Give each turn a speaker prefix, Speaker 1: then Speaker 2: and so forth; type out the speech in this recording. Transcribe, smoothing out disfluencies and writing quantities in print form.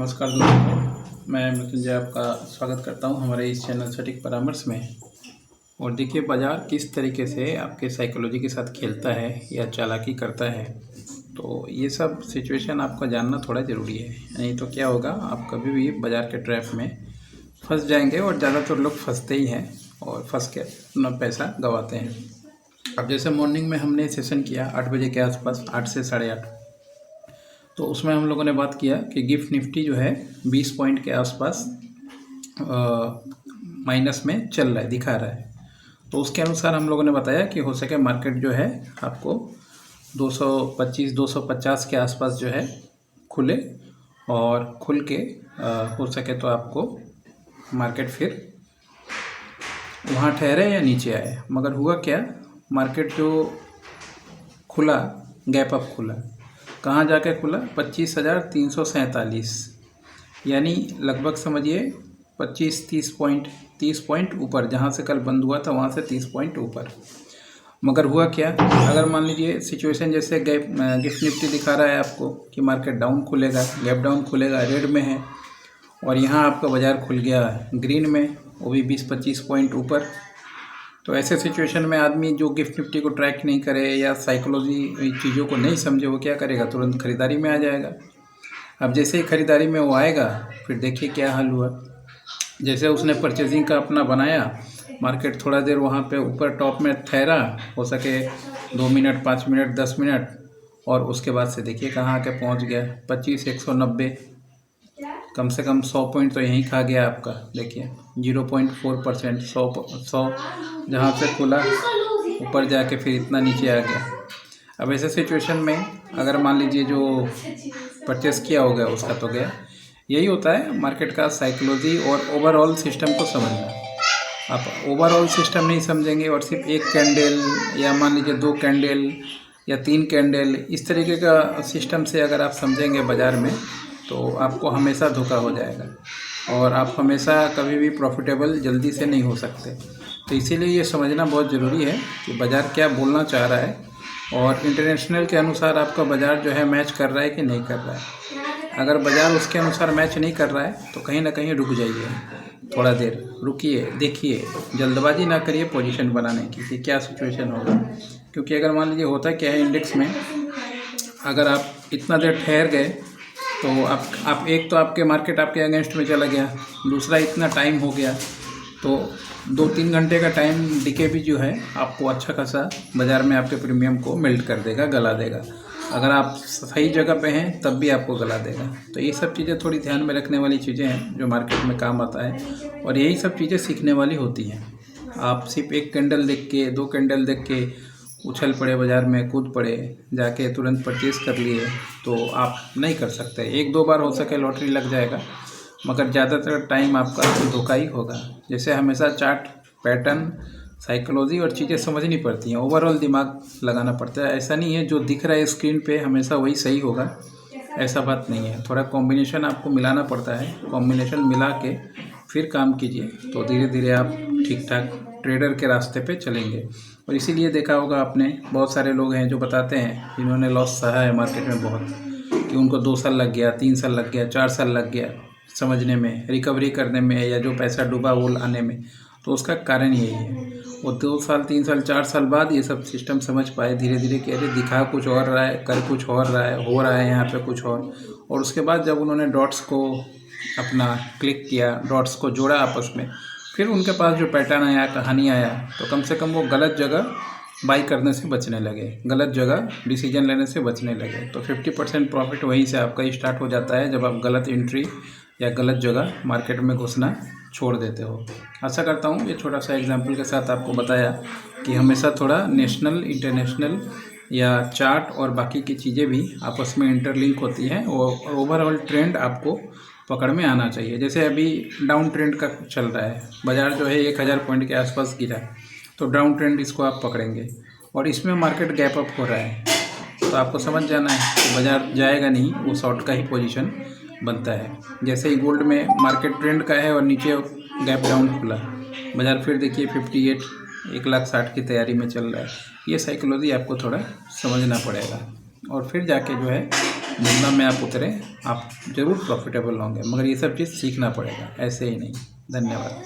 Speaker 1: नमस्कार दोस्तों, मैं मृत्युंजय आपका स्वागत करता हूं हमारे इस चैनल सटीक परामर्श में। और देखिए, बाज़ार किस तरीके से आपके साइकोलॉजी के साथ खेलता है या चालाकी करता है, तो ये सब सिचुएशन आपका जानना थोड़ा ज़रूरी है। नहीं तो क्या होगा, आप कभी भी बाज़ार के ट्रैप में फंस जाएंगे। और ज़्यादातर लोग फंसते ही हैं और फंस के अपना पैसा गंवाते हैं। अब जैसे मॉर्निंग में हमने सेशन किया 8 बजे के आसपास, 8 से 8:30, तो उसमें हम लोगों ने बात किया कि गिफ्ट निफ्टी जो है 20 पॉइंट के आसपास माइनस में चल रहा है, दिखा रहा है। तो उसके अनुसार हम लोगों ने बताया कि हो सके मार्केट जो है आपको 225-250 के आसपास जो है खुले, और खुल के हो सके तो आपको मार्केट फिर वहाँ ठहरे या नीचे आए। मगर हुआ क्या, मार्केट जो खुला, गैप अप खुला, कहाँ जाके खुला, 25,347, यानी लगभग समझिए 30 पॉइंट ऊपर। जहाँ से कल बंद हुआ था वहाँ से 30 पॉइंट ऊपर। मगर हुआ क्या, अगर मान लीजिए सिचुएशन जैसे गिफ्ट निफ्टी दिखा रहा है आपको कि मार्केट डाउन खुलेगा, गैप डाउन खुलेगा, रेड में है, और यहाँ आपका बाज़ार खुल गया ग्रीन में, वो भी 20-25 पॉइंट ऊपर। तो ऐसे सिचुएशन में आदमी जो गिफ्ट निफ्टी को ट्रैक नहीं करे या साइकोलॉजी चीज़ों को नहीं समझे, वो क्या करेगा, तुरंत ख़रीदारी में आ जाएगा। अब जैसे ही ख़रीदारी में वो आएगा, फिर देखिए क्या हाल हुआ। जैसे उसने परचेजिंग का अपना बनाया, मार्केट थोड़ा देर वहाँ पे ऊपर टॉप में ठहरा, हो सके 2 मिनट, 5 मिनट, 10 मिनट, और उसके बाद से देखिए कहाँ आके पहुँच गया 25,190। कम से कम 100 पॉइंट तो यहीं खा गया आपका। देखिए 0.4%, 100 जहाँ से खुला ऊपर जाके फिर इतना नीचे आ गया। अब ऐसे सिचुएशन में अगर मान लीजिए जो परचेस किया हो गया उसका तो गया। यही होता है मार्केट का साइकोलॉजी और ओवरऑल सिस्टम को समझना। आप ओवरऑल सिस्टम नहीं समझेंगे और सिर्फ एक कैंडल या मान लीजिए 2 कैंडल या 3 कैंडल, इस तरीके का सिस्टम से अगर आप समझेंगे बाज़ार में, तो आपको हमेशा धोखा हो जाएगा और आप हमेशा कभी भी प्रॉफिटेबल जल्दी से नहीं हो सकते। तो इसीलिए ये समझना बहुत ज़रूरी है कि बाज़ार क्या बोलना चाह रहा है, और इंटरनेशनल के अनुसार आपका बाज़ार जो है मैच कर रहा है कि नहीं कर रहा है। अगर बाज़ार उसके अनुसार मैच नहीं कर रहा है तो कहीं ना कहीं रुक जाइए, थोड़ा देर रुकिए, देखिए, जल्दबाजी ना करिए पोजीशन बनाने की कि क्या सिचुएशन होगा। क्योंकि अगर मान लीजिए होता क्या है इंडेक्स में, अगर आप इतना देर ठहर गए तो आप एक तो आपके मार्केट आपके अगेंस्ट में चला गया, दूसरा इतना टाइम हो गया, तो 2-3 घंटे का टाइम डिके भी जो है आपको अच्छा खासा बाज़ार में आपके प्रीमियम को मेल्ट कर देगा, गला देगा। अगर आप सही जगह पे हैं तब भी आपको गला देगा। तो ये सब चीज़ें थोड़ी ध्यान में रखने वाली चीज़ें हैं जो मार्केट में काम आता है, और यही सब चीज़ें सीखने वाली होती हैं। आप सिर्फ एक कैंडल देख के, 2 कैंडल देख के उछल पड़े बाज़ार में, कूद पड़े, जाके तुरंत परचेज़ कर लिए, तो आप नहीं कर सकते। 1-2 बार हो सके लॉटरी लग जाएगा, मगर ज़्यादातर टाइम आपका धोखा ही होगा। जैसे हमेशा चार्ट, पैटर्न, साइकोलॉजी और चीज़ें समझनी पड़ती हैं, ओवरऑल दिमाग लगाना पड़ता है। ऐसा नहीं है जो दिख रहा है स्क्रीन पे हमेशा वही सही होगा, ऐसा बात नहीं है। थोड़ा कॉम्बिनेशन आपको मिलाना पड़ता है, कॉम्बिनेशन मिला के फिर काम कीजिए, तो धीरे धीरे आप ठीक ठाक ट्रेडर के रास्ते पे चलेंगे। और इसीलिए देखा होगा आपने, बहुत सारे लोग हैं जो बताते हैं जिन्होंने लॉस सहा है मार्केट में बहुत, कि उनको 2 साल लग गया, 3 साल लग गया, 4 साल लग गया समझने में, रिकवरी करने में, या जो पैसा डूबा वो आने में। तो उसका कारण यही है, वो 2 साल, 3 साल, 4 साल बाद ये सब सिस्टम समझ पाए धीरे धीरे कि अरे दिखा कुछ और रहा है, कर कुछ और रहा है, हो रहा है यहाँ पे कुछ और उसके बाद जब उन्होंने डॉट्स को अपना क्लिक किया, डॉट्स को जोड़ा आपस में, फिर उनके पास जो पैटर्न आया, कहानी आया, तो कम से कम वो गलत जगह बाई करने से बचने लगे, गलत जगह डिसीजन लेने से बचने लगे। तो 50% प्रॉफिट वहीं से आपका स्टार्ट हो जाता है, जब आप गलत एंट्री या गलत जगह मार्केट में घुसना छोड़ देते हो। आशा करता हूँ ये छोटा सा एग्जांपल के साथ आपको बताया कि हमेशा थोड़ा नेशनल, इंटरनेशनल या चार्ट और बाकी की चीज़ें भी आपस में इंटरलिंक होती हैं, और ओवरऑल ट्रेंड आपको पकड़ में आना चाहिए। जैसे अभी डाउन ट्रेंड का चल रहा है, बाज़ार जो है 1000 पॉइंट के आसपास गिरा, तो डाउन ट्रेंड इसको आप पकड़ेंगे, और इसमें मार्केट गैप अप हो रहा है, तो आपको समझ जाना है कि बाज़ार जाएगा नहीं, वो शॉर्ट का ही पोजीशन बनता है। जैसे ही गोल्ड में मार्केट ट्रेंड का है और नीचे गैप डाउन खुला, बाज़ार फिर देखिए 58, 1,60,000 की तैयारी में चल रहा है। ये साइकोलॉजी आपको थोड़ा समझना पड़ेगा, और फिर जाके जो है मुद्दा में आप उतरे, आप ज़रूर प्रॉफिटेबल होंगे, मगर ये सब चीज़ सीखना पड़ेगा, ऐसे ही नहीं। धन्यवाद।